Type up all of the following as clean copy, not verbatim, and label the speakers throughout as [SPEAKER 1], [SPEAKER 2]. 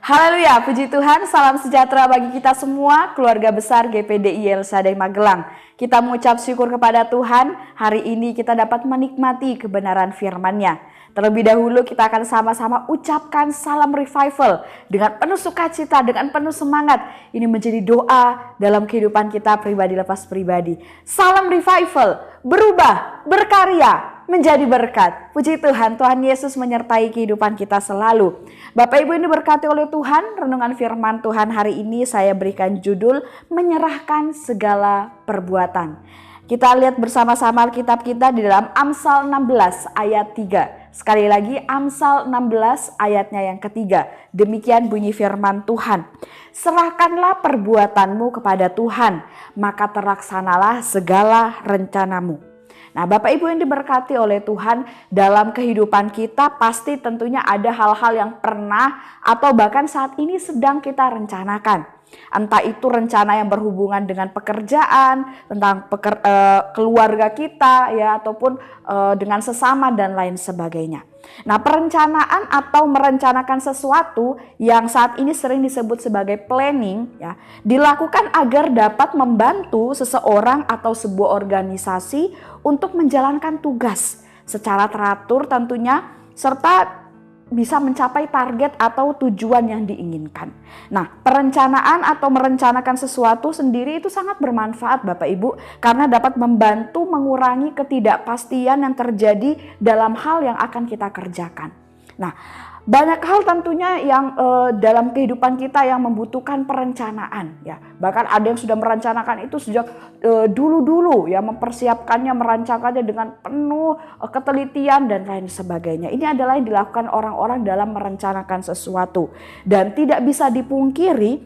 [SPEAKER 1] Haleluya, puji Tuhan, salam sejahtera bagi kita semua, keluarga besar GPDI El Shaddai Magelang. Kita mengucap syukur kepada Tuhan, hari ini kita dapat menikmati kebenaran firman-Nya. Terlebih dahulu kita akan sama-sama ucapkan salam revival dengan penuh sukacita, dengan penuh semangat. Ini menjadi doa dalam kehidupan kita pribadi lepas pribadi. Salam revival, berubah, berkarya, menjadi berkat. Puji Tuhan, Tuhan Yesus menyertai kehidupan kita selalu. Bapak Ibu ini diberkati oleh Tuhan, renungan firman Tuhan hari ini saya berikan judul menyerahkan segala perbuatan. Kita lihat bersama-sama Alkitab kita di dalam Amsal 16 ayat 3. Sekali lagi Amsal 16 ayatnya yang ketiga. Demikian bunyi firman Tuhan. Serahkanlah perbuatanmu kepada Tuhan, maka terlaksanalah segala rencanamu. Nah, Bapak Ibu yang diberkati oleh Tuhan, dalam kehidupan kita pasti tentunya ada hal-hal yang pernah atau bahkan saat ini sedang kita rencanakan. Entah itu rencana yang berhubungan dengan pekerjaan, tentang keluarga kita ya, ataupun dengan sesama dan lain sebagainya. Nah, perencanaan atau merencanakan sesuatu yang saat ini sering disebut sebagai planning ya, dilakukan agar dapat membantu seseorang atau sebuah organisasi untuk menjalankan tugas secara teratur tentunya, serta bisa mencapai target atau tujuan yang diinginkan. Nah, perencanaan atau merencanakan sesuatu sendiri itu sangat bermanfaat Bapak Ibu, karena dapat membantu mengurangi ketidakpastian yang terjadi dalam hal yang akan kita kerjakan. Nah, banyak hal tentunya yang dalam kehidupan kita yang membutuhkan perencanaan ya. Bahkan ada yang sudah merencanakan itu sejak dulu-dulu ya, mempersiapkannya, merancangkannya dengan penuh ketelitian dan lain sebagainya. Ini adalah yang dilakukan orang-orang dalam merencanakan sesuatu. Dan tidak bisa dipungkiri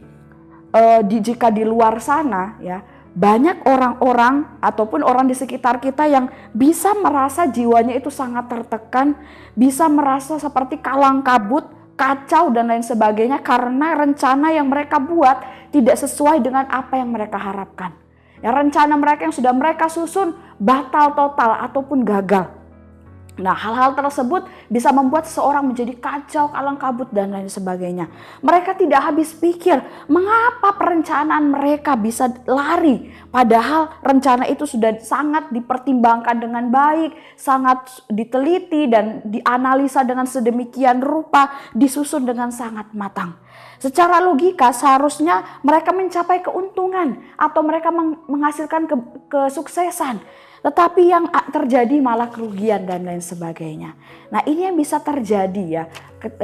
[SPEAKER 1] jika di luar sana ya, banyak orang-orang ataupun orang di sekitar kita yang bisa merasa jiwanya itu sangat tertekan, bisa merasa seperti kalang kabut, kacau dan lain sebagainya karena rencana yang mereka buat tidak sesuai dengan apa yang mereka harapkan. Ya, rencana mereka yang sudah mereka susun batal total ataupun gagal. Nah, hal-hal tersebut bisa membuat seseorang menjadi kacau, kalang kabut dan lain sebagainya. Mereka tidak habis pikir mengapa perencanaan mereka bisa lari. Padahal rencana itu sudah sangat dipertimbangkan dengan baik, sangat diteliti dan dianalisa dengan sedemikian rupa, disusun dengan sangat matang. Secara logika seharusnya mereka mencapai keuntungan atau mereka menghasilkan kesuksesan. Tetapi yang terjadi malah kerugian dan lain sebagainya. Nah, ini yang bisa terjadi ya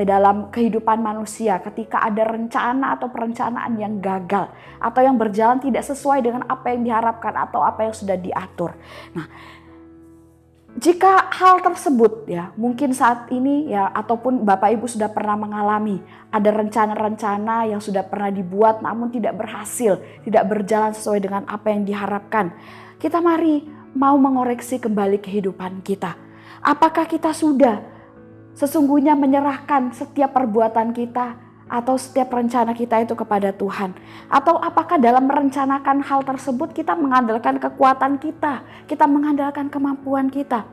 [SPEAKER 1] dalam kehidupan manusia ketika ada rencana atau perencanaan yang gagal atau yang berjalan tidak sesuai dengan apa yang diharapkan atau apa yang sudah diatur. Nah, jika hal tersebut ya mungkin saat ini ya ataupun Bapak Ibu sudah pernah mengalami ada rencana-rencana yang sudah pernah dibuat namun tidak berhasil, tidak berjalan sesuai dengan apa yang diharapkan. Kita mari mau mengoreksi kembali kehidupan kita. Apakah kita sudah sesungguhnya menyerahkan setiap perbuatan kita atau setiap rencana kita itu kepada Tuhan? Atau apakah dalam merencanakan hal tersebut kita mengandalkan kekuatan kita mengandalkan kemampuan kita?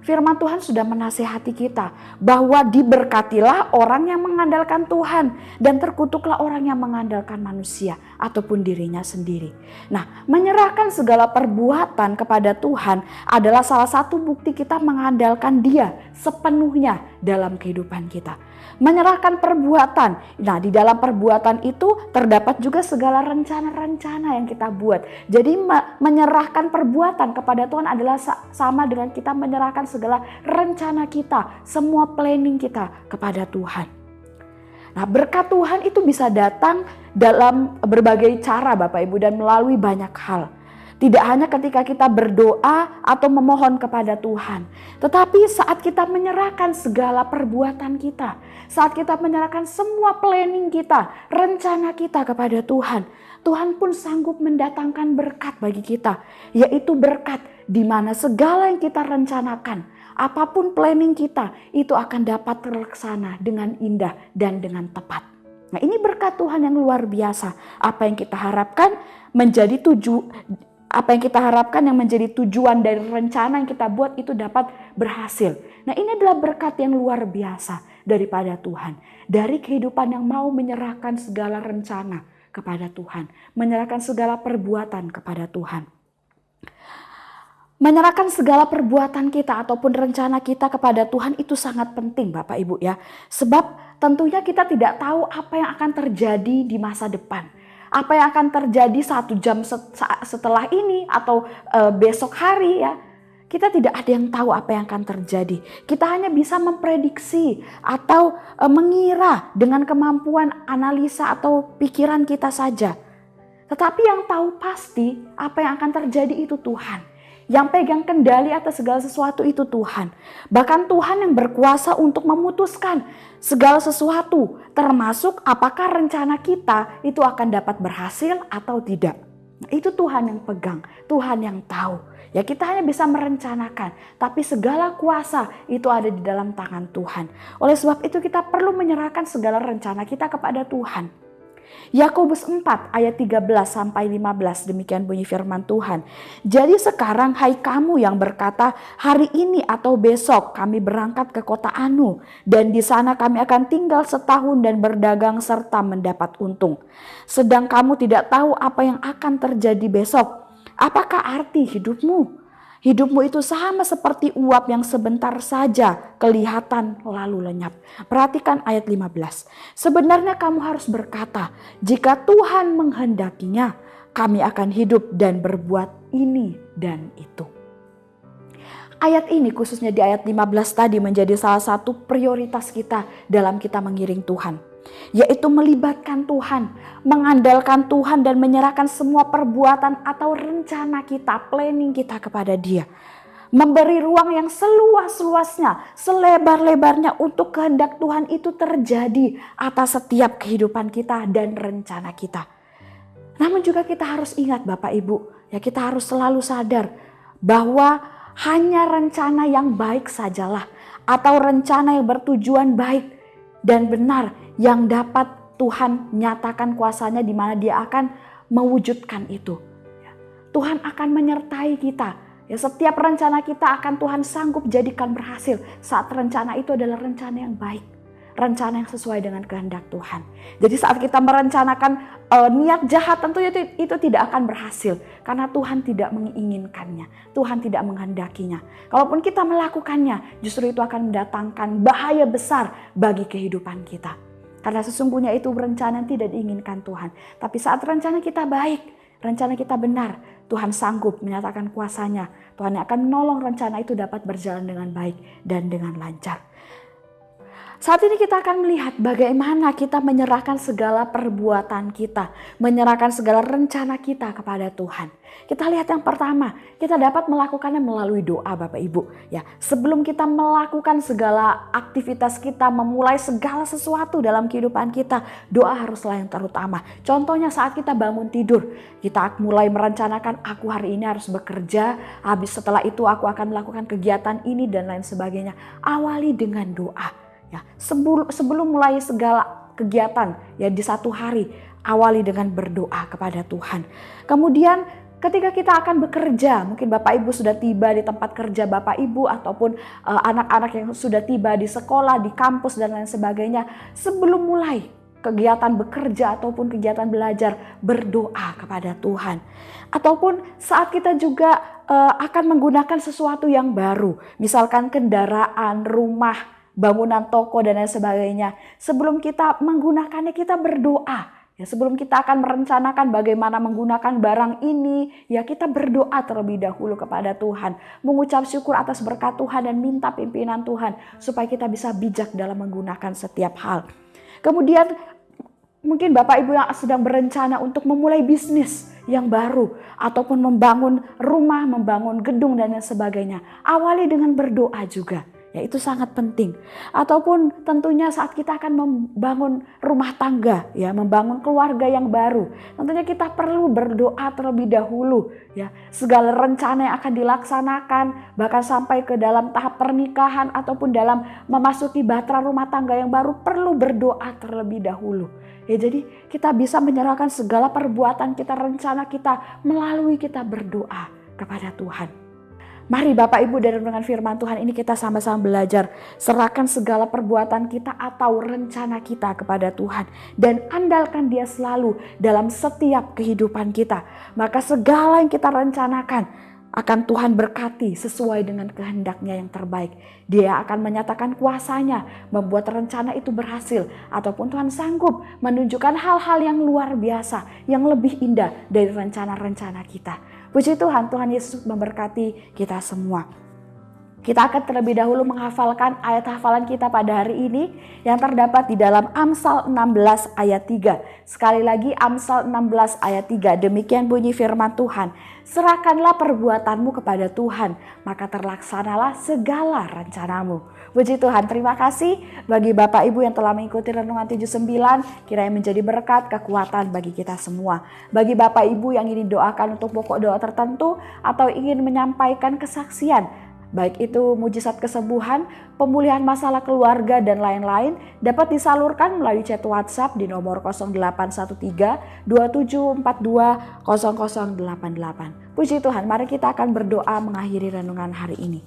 [SPEAKER 1] Firman Tuhan sudah menasihati kita bahwa diberkatilah orang yang mengandalkan Tuhan dan terkutuklah orang yang mengandalkan manusia ataupun dirinya sendiri. Nah, menyerahkan segala perbuatan kepada Tuhan adalah salah satu bukti kita mengandalkan Dia sepenuhnya dalam kehidupan kita. Menyerahkan perbuatan. Nah, di dalam perbuatan itu terdapat juga segala rencana-rencana yang kita buat. Jadi menyerahkan perbuatan kepada Tuhan adalah sama dengan kita menyerahkan segala rencana kita, semua planning kita kepada Tuhan. Nah, berkat Tuhan itu bisa datang dalam berbagai cara Bapak Ibu dan melalui banyak hal. Tidak hanya ketika kita berdoa atau memohon kepada Tuhan. Tetapi saat kita menyerahkan segala perbuatan kita. Saat kita menyerahkan semua planning kita, rencana kita kepada Tuhan. Tuhan pun sanggup mendatangkan berkat bagi kita. Yaitu berkat di mana segala yang kita rencanakan, apapun planning kita, itu akan dapat terlaksana dengan indah dan dengan tepat. Nah, ini berkat Tuhan yang luar biasa. Apa yang kita harapkan menjadi apa yang kita harapkan yang menjadi tujuan dari rencana yang kita buat itu dapat berhasil. Nah, ini adalah berkat yang luar biasa daripada Tuhan. Dari kehidupan yang mau menyerahkan segala rencana kepada Tuhan. Menyerahkan segala perbuatan kepada Tuhan. Menyerahkan segala perbuatan kita ataupun rencana kita kepada Tuhan itu sangat penting Bapak Ibu ya. Sebab tentunya kita tidak tahu apa yang akan terjadi di masa depan. Apa yang akan terjadi 1 jam setelah ini atau besok hari ya. Kita tidak ada yang tahu apa yang akan terjadi. Kita hanya bisa memprediksi atau mengira dengan kemampuan analisa atau pikiran kita saja. Tetapi yang tahu pasti apa yang akan terjadi itu Tuhan. Yang pegang kendali atas segala sesuatu itu Tuhan. Bahkan Tuhan yang berkuasa untuk memutuskan segala sesuatu. Termasuk apakah rencana kita itu akan dapat berhasil atau tidak. Itu Tuhan yang pegang, Tuhan yang tahu. Ya kita hanya bisa merencanakan, tapi segala kuasa itu ada di dalam tangan Tuhan. Oleh sebab itu kita perlu menyerahkan segala rencana kita kepada Tuhan. Yakobus 4 ayat 13 sampai 15 demikian bunyi firman Tuhan. Jadi sekarang hai kamu yang berkata hari ini atau besok kami berangkat ke kota Anu dan di sana kami akan tinggal setahun dan berdagang serta mendapat untung. Sedang kamu tidak tahu apa yang akan terjadi besok. Apakah arti hidupmu? Hidupmu itu sama seperti uap yang sebentar saja kelihatan lalu lenyap. Perhatikan ayat 15. Sebenarnya kamu harus berkata, jika Tuhan menghendakinya, kami akan hidup dan berbuat ini dan itu. Ayat ini khususnya di ayat 15 tadi menjadi salah satu prioritas kita dalam kita mengiring Tuhan. Yaitu melibatkan Tuhan, mengandalkan Tuhan dan menyerahkan semua perbuatan atau rencana kita, planning kita kepada Dia. Memberi ruang yang seluas-luasnya, selebar-lebarnya untuk kehendak Tuhan itu terjadi atas setiap kehidupan kita dan rencana kita. Namun juga kita harus ingat Bapak Ibu, ya kita harus selalu sadar bahwa hanya rencana yang baik sajalah atau rencana yang bertujuan baik dan benar yang dapat Tuhan nyatakan kuasanya di mana Dia akan mewujudkan itu. Tuhan akan menyertai kita. Ya, setiap rencana kita akan Tuhan sanggup jadikan berhasil saat rencana itu adalah rencana yang baik. Rencana yang sesuai dengan kehendak Tuhan. Jadi saat kita merencanakan niat jahat tentunya itu tidak akan berhasil. Karena Tuhan tidak menginginkannya. Tuhan tidak menghendakinya. Kalaupun kita melakukannya justru itu akan mendatangkan bahaya besar bagi kehidupan kita. Karena sesungguhnya itu rencana yang tidak diinginkan Tuhan. Tapi saat rencana kita baik, rencana kita benar, Tuhan sanggup menyatakan kuasanya. Tuhan akan menolong rencana itu dapat berjalan dengan baik dan dengan lancar. Saat ini kita akan melihat bagaimana kita menyerahkan segala perbuatan kita, menyerahkan segala rencana kita kepada Tuhan. Kita lihat yang pertama, kita dapat melakukannya melalui doa Bapak Ibu. Ya, sebelum kita melakukan segala aktivitas kita, memulai segala sesuatu dalam kehidupan kita, doa haruslah yang terutama. Contohnya saat kita bangun tidur, kita mulai merencanakan aku hari ini harus bekerja, habis setelah itu aku akan melakukan kegiatan ini dan lain sebagainya. Awali dengan doa. Ya, sebelum mulai segala kegiatan ya di satu hari, awali dengan berdoa kepada Tuhan. Kemudian ketika kita akan bekerja, mungkin Bapak Ibu sudah tiba di tempat kerja Bapak Ibu ataupun anak-anak yang sudah tiba di sekolah, di kampus dan lain sebagainya. Sebelum mulai kegiatan bekerja ataupun kegiatan belajar, berdoa kepada Tuhan. Ataupun saat kita juga akan menggunakan sesuatu yang baru, misalkan kendaraan, rumah, bangunan toko dan lain sebagainya. Sebelum kita menggunakannya kita berdoa. Ya, sebelum kita akan merencanakan bagaimana menggunakan barang ini, ya kita berdoa terlebih dahulu kepada Tuhan. Mengucap syukur atas berkat Tuhan dan minta pimpinan Tuhan supaya kita bisa bijak dalam menggunakan setiap hal. Kemudian mungkin Bapak Ibu yang sedang berencana untuk memulai bisnis yang baru ataupun membangun rumah, membangun gedung dan lain sebagainya. Awali dengan berdoa juga. Ya, itu sangat penting. Ataupun tentunya saat kita akan membangun rumah tangga, ya, membangun keluarga yang baru, tentunya kita perlu berdoa terlebih dahulu, ya. Segala rencana yang akan dilaksanakan, bahkan sampai ke dalam tahap pernikahan ataupun dalam memasuki bahtera rumah tangga yang baru perlu berdoa terlebih dahulu. Ya, jadi kita bisa menyerahkan segala perbuatan kita, rencana kita melalui kita berdoa kepada Tuhan. Mari Bapak Ibu dari renungan firman Tuhan ini kita sama-sama belajar. Serahkan segala perbuatan kita atau rencana kita kepada Tuhan. Dan andalkan Dia selalu dalam setiap kehidupan kita. Maka segala yang kita rencanakan akan Tuhan berkati sesuai dengan kehendaknya yang terbaik. Dia akan menyatakan kuasanya, membuat rencana itu berhasil. Ataupun Tuhan sanggup menunjukkan hal-hal yang luar biasa, yang lebih indah dari rencana-rencana kita. Puji Tuhan, Tuhan Yesus memberkati kita semua. Kita akan terlebih dahulu menghafalkan ayat hafalan kita pada hari ini yang terdapat di dalam Amsal 16 ayat 3. Sekali lagi Amsal 16 ayat 3. Demikian bunyi firman Tuhan. Serahkanlah perbuatanmu kepada Tuhan, maka terlaksanalah segala rencanamu. Puji Tuhan, terima kasih bagi Bapak Ibu yang telah mengikuti Renungan 79. Kiranya menjadi berkat, kekuatan bagi kita semua. Bagi Bapak Ibu yang ingin doakan untuk pokok doa tertentu atau ingin menyampaikan kesaksian, baik itu mujizat kesembuhan, pemulihan masalah keluarga dan lain-lain, dapat disalurkan melalui chat WhatsApp di nomor 0813 2742 0088. Puji Tuhan, mari kita akan berdoa mengakhiri renungan hari ini.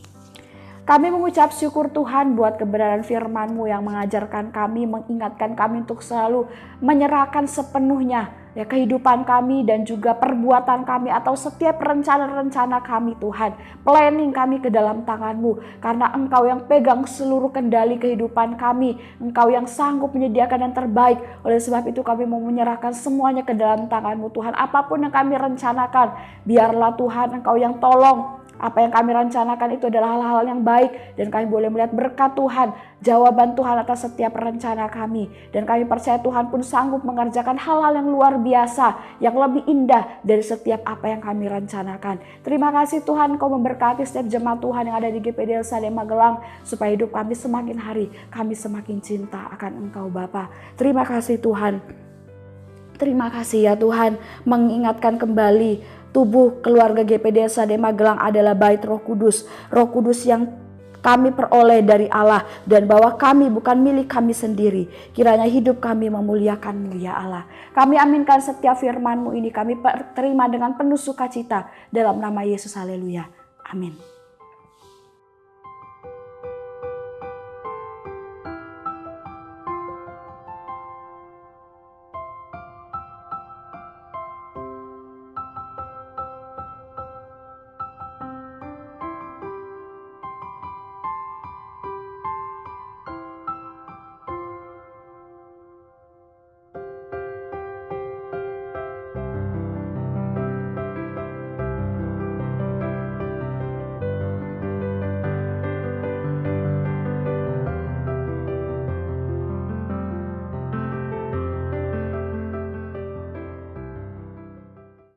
[SPEAKER 1] Kami mengucap syukur Tuhan buat kebenaran firman-Mu yang mengajarkan kami, mengingatkan kami untuk selalu menyerahkan sepenuhnya ya kehidupan kami dan juga perbuatan kami atau setiap rencana-rencana kami Tuhan. Planning kami ke dalam tangan-Mu karena Engkau yang pegang seluruh kendali kehidupan kami. Engkau yang sanggup menyediakan yang terbaik. Oleh sebab itu kami mau menyerahkan semuanya ke dalam tangan-Mu Tuhan. Apapun yang kami rencanakan, biarlah Tuhan Engkau yang tolong. Apa yang kami rencanakan itu adalah hal-hal yang baik dan kami boleh melihat berkat Tuhan, jawaban Tuhan atas setiap rencana kami. Dan kami percaya Tuhan pun sanggup mengerjakan hal-hal yang luar biasa, yang lebih indah dari setiap apa yang kami rencanakan. Terima kasih Tuhan, Engkau memberkati setiap jemaat Tuhan yang ada di GPD El Shaddai Magelang, supaya hidup kami semakin hari, kami semakin cinta akan Engkau Bapa. Terima kasih Tuhan. Terima kasih ya Tuhan, mengingatkan kembali tubuh keluarga GPD El Shaddai Magelang adalah bait Roh Kudus. Roh Kudus yang kami peroleh dari Allah dan bahwa kami bukan milik kami sendiri. Kiranya hidup kami memuliakan-Mu ya Allah. Kami aminkan setiap firman-Mu ini, kami terima dengan penuh sukacita dalam nama Yesus. Haleluya. Amin.